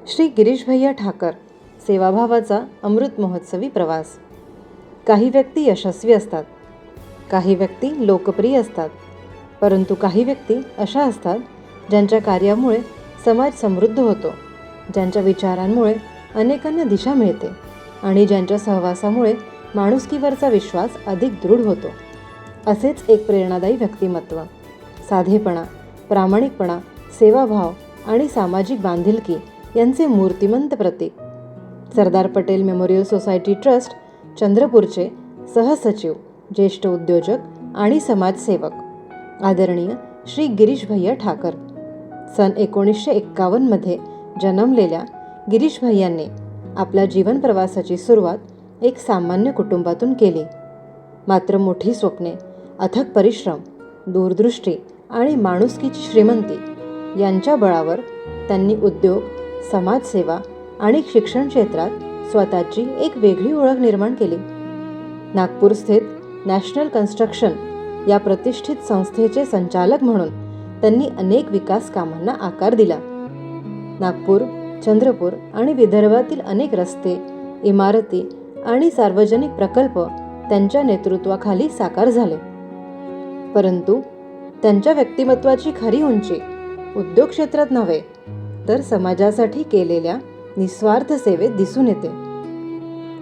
श्री गिरीश भैया ठाकर सेवाभावाचा अमृत महोत्सवी प्रवास. काही व्यक्ती यशस्वी असतात, काही व्यक्ती लोकप्रिय असतात, परंतु काही व्यक्ती अशा असतात ज्यांच्या कार्यामुळे समाज समृद्ध होतो, ज्यांच्या विचारांमुळे अनेकांना दिशा मिळते आणि ज्यांच्या सहवासामुळे माणुसकीवरचा विश्वास अधिक दृढ होतो. असेच एक प्रेरणादायी व्यक्तिमत्व, साधेपणा, प्रामाणिकपणा, सेवाभाव आणि सामाजिक बांधिलकी यांचे मूर्तिमंत प्रतीक. Sardar Patel memorial society trust चंद्रपूरचे सहसचिव, ज्येष्ठ उद्योजक आणि समाजसेवक आदरणीय श्री गिरीश भैया ठाकर. सन 1951मध्ये जन्मलेल्या गिरीश भैयांनी आपल्या जीवन प्रवासाची सुरुवात एक सामान्य कुटुंबातून केली. मात्र मोठी स्वप्ने, अथक परिश्रम, दूरदृष्टी आणि माणुसकीची श्रीमंती यांच्या बळावर त्यांनी उद्योग, समाजसेवा आणि शिक्षण क्षेत्रात स्वतःची एक वेगळी ओळख निर्माण केली. नागपूर स्थित नॅशनल कन्स्ट्रक्शन या प्रतिष्ठित संस्थेचे संचालक म्हणून त्यांनी अनेक विकास कामांना आकार दिला. नागपूर, चंद्रपूर आणि विदर्भातील अनेक रस्ते, इमारती आणि सार्वजनिक प्रकल्प त्यांच्या नेतृत्वाखाली साकार झाले. परंतु त्यांच्या व्यक्तिमत्वाची खरी उंची उद्योग क्षेत्रात नव्हे, तर समाजासाठी केलेल्या निस्वार्थ सेवेत दिसून येते.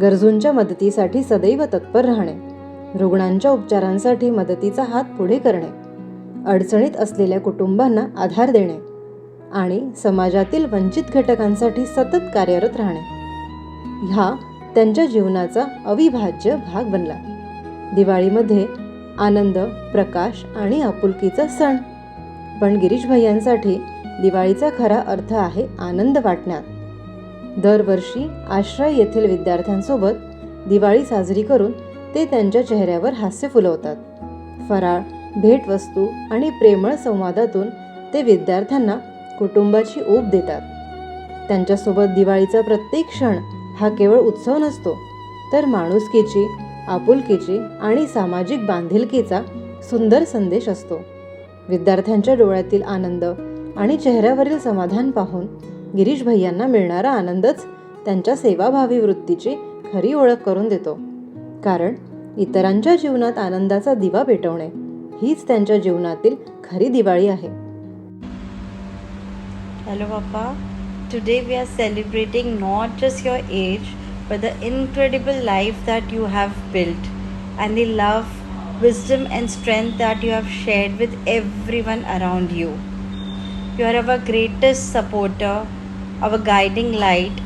गरजूंच्या मदतीसाठी सदैव तत्पर राहणे, रुग्णांच्या उपचारांसाठी मदतीचा हात पुढे करणे, अडचणीत असलेल्या कुटुंबांना आधार देणे आणि समाजातील वंचित घटकांसाठी सतत कार्यरत राहणे, ह्या त्यांच्या जीवनाचा अविभाज्य भाग बनला. दिवाळीमध्ये आनंद, प्रकाश आणि आपुलकीचा सण, पण गिरीश भैयांसाठी दिवाळीचा खरा अर्थ आहे आनंद वाटण्यात. दरवर्षी आश्रय येथील विद्यार्थ्यांसोबत दिवाळी साजरी करून ते त्यांच्या चेहऱ्यावर हास्य फुलवतात. फराळ, भेटवस्तू आणि प्रेमळ संवादातून ते विद्यार्थ्यांना कुटुंबाची ऊब देतात. त्यांच्यासोबत दिवाळीचा प्रत्येक क्षण हा केवळ उत्सव नसतो, तर माणुसकीची, आपुलकीची आणि सामाजिक बांधिलकीचा सुंदर संदेश असतो. विद्यार्थ्यांच्या डोळ्यातील आनंद आणि चेहऱ्यावरील समाधान पाहून गिरीश भैयांना मिळणारा आनंदच त्यांच्या सेवाभावी वृत्तीची खरी ओळख करून देतो. कारण इतरांच्या जीवनात आनंदाचा दिवा पेटवणे हीच त्यांच्या जीवनातील खरी दिवाळी आहे. Hello Papa, today we are celebrating not just your age but the incredible life that you have built and the love, wisdom and strength that you have shared with everyone around you. You are our greatest supporter, our guiding light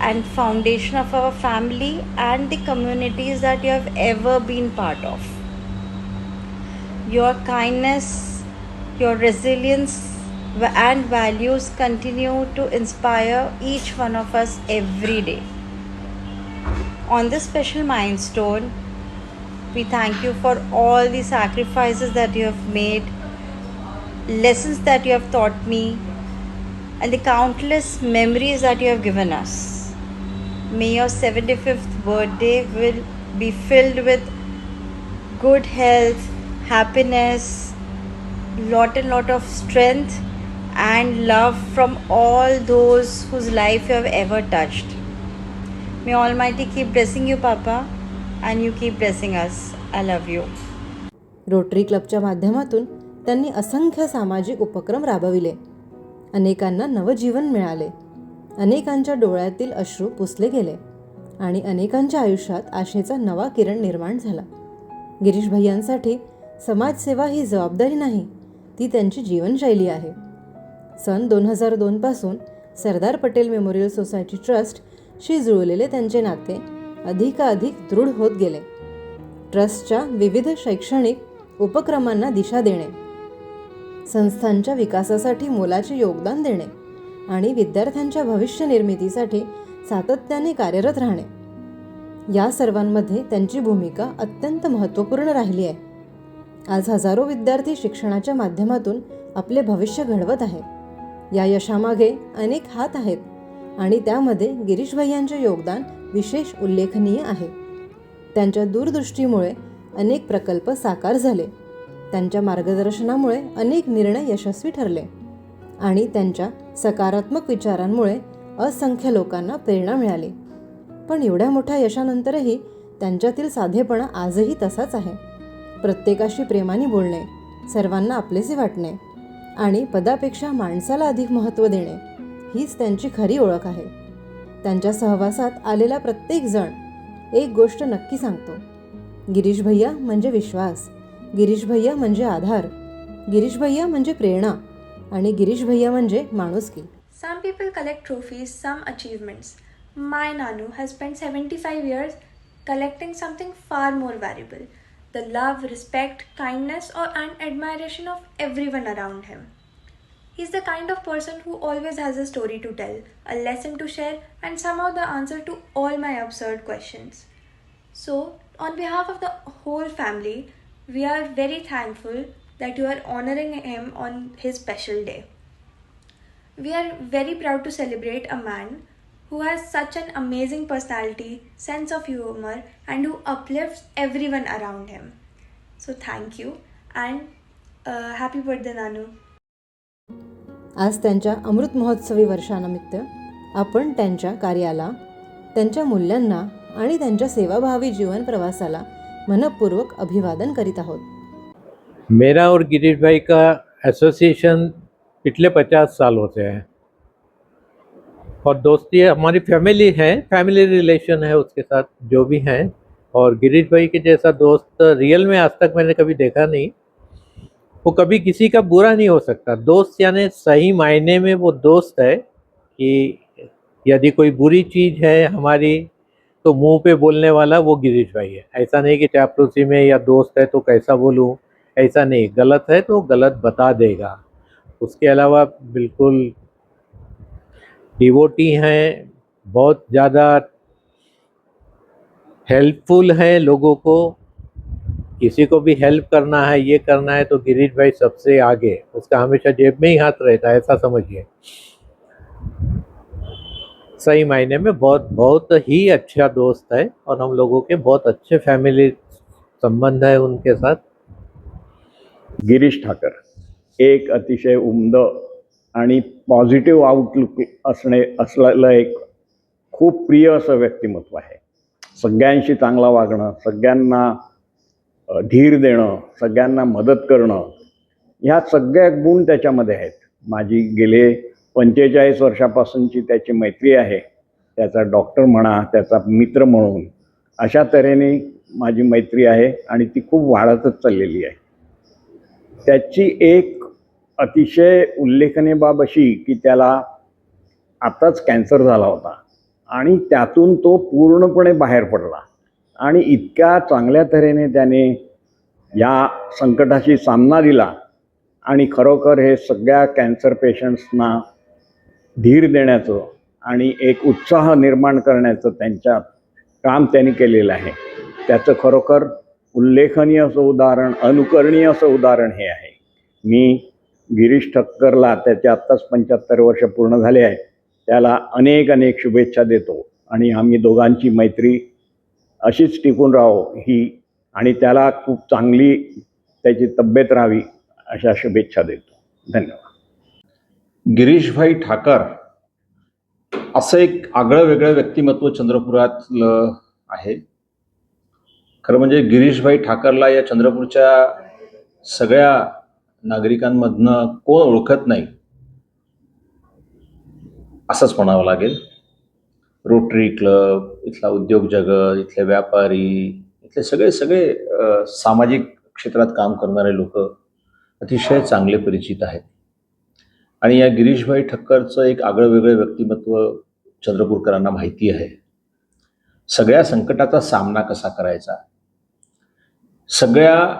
and foundation of our family and the communities that you have ever been part of. Your kindness, your resilience and values continue to inspire each one of us every day. On this special milestone, we thank you for all the sacrifices that you have made, lessons that you have taught me, and the countless memories that you have given us. May your 75th birthday will be filled with good health, happiness, lot of strength and love from all those whose life you have ever touched. May Almighty keep blessing you, Papa, and you keep blessing us. I love you. Rotary क्लबच्या माध्यमातून त्यांनी असंख्य सामाजिक उपक्रम राबविले. अनेकांना नवजीवन मिळाले, अनेकांच्या डोळ्यातील अश्रू पुसले गेले आणि अनेकांच्या आयुष्यात आशेचा नवा किरण निर्माण झाला. गिरीश भैयांसाठी समाजसेवा ही जबाबदारी नाही, ती त्यांची जीवनशैली आहे. सन 2002 पासून सरदार पटेल मेमोरियल सोसायटी ट्रस्टशी जुळलेले त्यांचे नाते अधिकाधिक दृढ होत गेले. ट्रस्टच्या विविध शैक्षणिक उपक्रमांना दिशा देणे, संस्थांच्या विकासासाठी मोलाचे योगदान देणे आणि विद्यार्थ्यांच्या भविष्य निर्मितीसाठी सातत्याने कार्यरत राहणे, या सर्वांमध्ये त्यांची भूमिका अत्यंत महत्त्वपूर्ण राहिली आहे. आज हजारो विद्यार्थी शिक्षणाच्या माध्यमातून आपले भविष्य घडवत आहेत. या यशामागे अनेक हात आहेत आणि त्यामध्ये गिरीश भैयांचे योगदान विशेष उल्लेखनीय आहे. त्यांच्या दूरदृष्टीमुळे अनेक प्रकल्प साकार झाले, त्यांच्या मार्गदर्शनामुळे अनेक निर्णय यशस्वी ठरले आणि त्यांच्या सकारात्मक विचारांमुळे असंख्य लोकांना प्रेरणा मिळाली. पण एवढ्या मोठ्या यशानंतरही त्यांच्यातील साधेपणा आजही तसाच आहे. प्रत्येकाशी प्रेमाने बोलणे, सर्वांना आपलेसे वाटणे आणि पदापेक्षा माणसाला अधिक महत्त्व देणे हीच त्यांची खरी ओळख आहे. त्यांच्या सहवासात आलेला प्रत्येक जण एक गोष्ट नक्की सांगतो, गिरीश भैया म्हणजे विश्वास, गिरीश भैया म्हणजे आधार, गिरीश भैया म्हणजे प्रेरणा आणि गिरीश भैया म्हणजे माणुसकी. Some people collect trophies, some achievements. My Nanu has spent 75 years collecting something far more valuable, the love, respect, kindness, and admiration of everyone around him. He's the kind of person who always has a story to tell, a lesson to share, and somehow the answer to all my absurd questions. So, on behalf of the whole family, we are very thankful that you are honoring him on his special day. We are very proud to celebrate a man who has such an amazing personality, sense of humor, and who uplifts everyone around him. So thank you and happy birthday, Nanu. आज त्यांच्या अमृत महोत्सवी वर्षानिमित्त आपण त्यांच्या कार्याला, त्यांच्या मूल्यांना आणि त्यांच्या सेवाभावी जीवन प्रवासाला मनपूर्वक अभिवादन करीत आहोत. मेरा और गिरीश भाई का एसोसिएशन पिछले 50 साल होते हैं और दोस्ती हमारी फैमिली है, फैमिली रिलेशन है उसके साथ जो भी हैं. और गिरीश भाई के जैसा दोस्त रियल में आज तक मैंने कभी देखा नहीं. वो कभी किसी का बुरा नहीं हो सकता. दोस्त यानी सही मायने में वो दोस्त है कि यदि कोई बुरी चीज़ है हमारी तो मुंह पे बोलने वाला वो गिरीश भाई है. ऐसा नहीं कि चापलूसी में या दोस्त है तो कैसा बोलूं, ऐसा नहीं. गलत है तो गलत बता देगा. उसके अलावा बिल्कुल डिवोटी हैं, बहुत ज़्यादा हेल्पफुल है लोगों को. किसी को भी हेल्प करना है, ये करना है तो गिरीश भाई सबसे आगे. उसका हमेशा जेब में ही हाथ रहता है, ऐसा समझिए. सही मायने में बहुत बहुत ही अच्छा दोस्त है और हम लोगों के बहुत अच्छे फैमिली संबंध है उनके साथ. गिरीश ठाकर एक अतिशय उमद आणि पॉझिटिव्ह आउटलुक असलेलं एक खूप प्रिय असं व्यक्तिमत्व आहे. सगळ्यांशी चांगलं वागणं, सगळ्यांना धीर देणं, सगळ्यांना मदत करणं, ह्या सगळ्या गुण त्याच्यामध्ये आहेत. माझी गेले 45 वर्षापासूनची त्याची मैत्री आहे. त्याचा डॉक्टर म्हणा, त्याचा मित्र म्हणून अशा तऱ्हेने माझी मैत्री आहे आणि ती खूप वाढतच चाललेली आहे. त्याची एक अतिशय उल्लेखनीय बाब अशी की त्याला आताच कॅन्सर झाला होता आणि त्यातून तो पूर्णपणे बाहेर पडला आणि इतक्या चांगल्या तऱ्हेने त्याने या संकटाशी सामना दिला आणि खरोखर हे सगळ्या कॅन्सर पेशंट्सना धीर देण्याचं आणि एक उत्साह निर्माण करण्याचं त्यांच्यात काम त्यांनी केलेलं आहे. त्याचं खरोखर उल्लेखनीय असं उदाहरण, अनुकरणीय असं उदाहरण हे आहे. मी गिरीश ठक्करला त्याचे आत्ताच 75 वर्ष पूर्ण झाले आहे, त्याला अनेक अनेक शुभेच्छा देतो आणि आम्ही दोघांची मैत्री अशीच टिकून राहो ही आणि त्याला खूप चांगली त्याची तब्येत राहावी अशा शुभेच्छा देतो. धन्यवाद. गिरीशभाई ठाकर असं एक आगळं वेगळं व्यक्तिमत्व चंद्रपुरातलं आहे. खरं म्हणजे गिरीशभाई ठाकरला या चंद्रपूरच्या सगळ्या नागरिकांमधनं कोण ओळखत नाही असंच म्हणावं लागेल. रोटरी क्लब, इथला उद्योग जगत, इथले व्यापारी, इथले सगळे सगळे सामाजिक क्षेत्रात काम करणारे लोक अतिशय चांगले परिचित आहेत. आणि या गिरीशभाई ठक्करचं एक आगळं वेगळं व्यक्तिमत्व चंद्रपूरकरांना माहिती आहे. सगळ्या संकटाचा सामना कसा करायचा, सगळ्या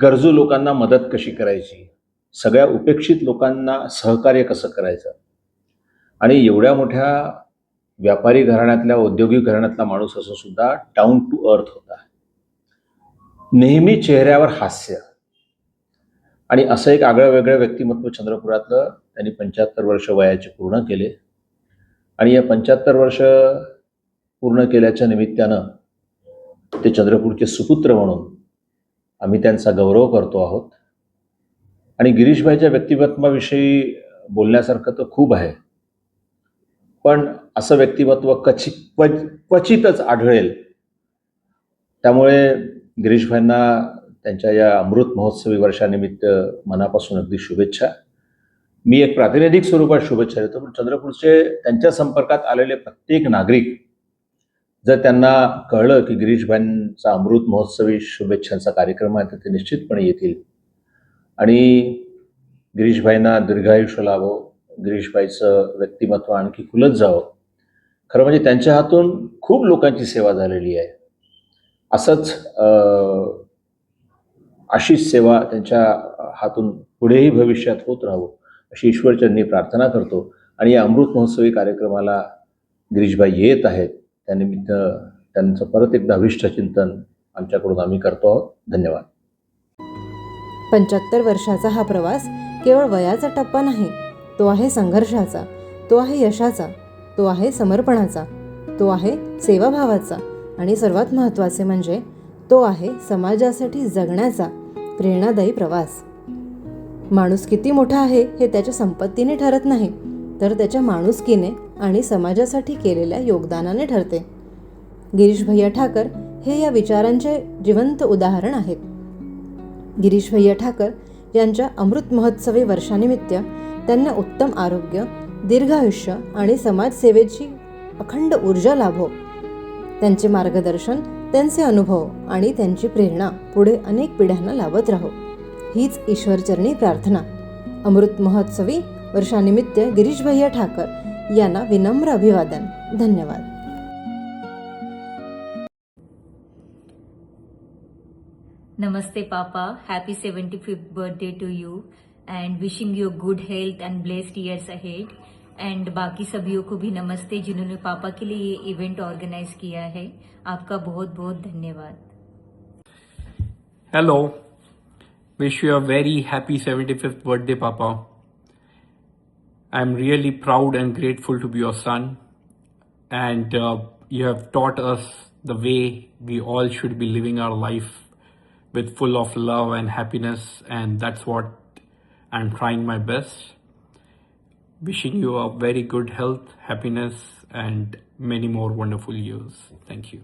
गरजू लोकांना मदत कशी करायची, सगळ्या उपेक्षित लोकांना सहकार्य कसं करायचं. आणि एवढ्या मोठ्या व्यापारी घराण्यातल्या, औद्योगिक घराण्यातला माणूस असून सुद्धा डाऊन टू अर्थ होता. नेहमी चेहऱ्यावर हास्य. आणि असं एक आगळं वेगळं व्यक्तिमत्व चंद्रपुरातलं त्यांनी 75 वर्ष वयाचे पूर्ण केले. आणि या 75 वर्ष पूर्ण केल्याच्या निमित्तानं ते चंद्रपूरचे सुपुत्र म्हणून आम्ही त्यांचा गौरव करतो आहोत. आणि गिरीशभाईच्या व्यक्तिमत्वाविषयी बोलण्यासारखं तर खूप आहे, पण असं व्यक्तिमत्व क्वचितच आढळेल. त्यामुळे गिरीशभाईंना त्यांच्या या अमृत महोत्सवी वर्षानिमित्त मनापासून अगदी शुभेच्छा. मी एक प्रातिनिधिक स्वरूपात शुभेच्छा देतो, पण चंद्रपूरचे त्यांच्या संपर्कात आलेले प्रत्येक नागरिक जर त्यांना कळलं की गिरीशभाईंचा अमृत महोत्सवी शुभेच्छांचा कार्यक्रम आहे तर ते निश्चितपणे येतील आणि गिरीशभाईंना दीर्घायुष्य लाभो, गिरीशभाईचं व्यक्तिमत्व आणखी खुलत जावं. खरं म्हणजे त्यांच्या हातून खूप लोकांची सेवा झालेली आहे. असंच अशीच सेवा त्यांच्या हातून पुढेही भविष्यात होत राहावं अशी ईश्वरचरणी प्रार्थना करतो. आणि या अमृत महोत्सवी कार्यक्रमाला गिरीशभाई येत आहेत, त्यानिमित्त त्यांचं परत एकदा अभिष्ट चिंतन आमच्याकडून आम्ही करतो आहोत. धन्यवाद. 75 वर्षाचा हा प्रवास केवळ वयाचा टप्पा नाही, तो आहे संघर्षाचा, तो आहे यशाचा, तो आहे समर्पणाचा, तो आहे सेवाभावाचा आणि सर्वात महत्त्वाचे म्हणजे तो आहे समाजासाठी जगण्याचा प्रेरणादायी प्रवास. माणूस किती मोठा आहे हे त्याच्या संपत्तीने ठरत नाही, तर त्याच्या माणुसकीने आणि समाजासाठी केलेल्या योगदानाने ठरते. गिरीश भैया ठाकर हे या विचारांचे जिवंत उदाहरण आहेत. गिरीश भैया ठाकर यांच्या अमृत महोत्सवी वर्षानिमित्त त्यांना उत्तम आरोग्य, दीर्घायुष्य आणि समाजसेवेची अखंड ऊर्जा लाभो. त्यांचे मार्गदर्शन, त्यांचे अनुभव आणि त्यांची प्रेरणा पुढे अनेक पिढ्यांना लाभत राहो, हीच ईश्वरचरणी प्रार्थना. अमृत महोत्सवी वर्षानिमित्त गिरीश भैया ठाकर यांना विनम्र अभिवादन. धन्यवाद. Namaste Papa, happy 75th birthday to you and wishing you good health and blessed years ahead. And बाकी सभियों को भी नमस्ते जिन्होंने पापा के लिए ये इवेंट ऑर्गेनाइज किया है. आपका बहुत बहुत धन्यवाद. Hello, wish you a very happy 75th birthday, Papa. I'm really proud and grateful to be your son, and you have taught us the way we all should be living our life with full of love and happiness, and that's what I'm trying my best. Wishing you a very good health, happiness, and many more wonderful years. Thank you.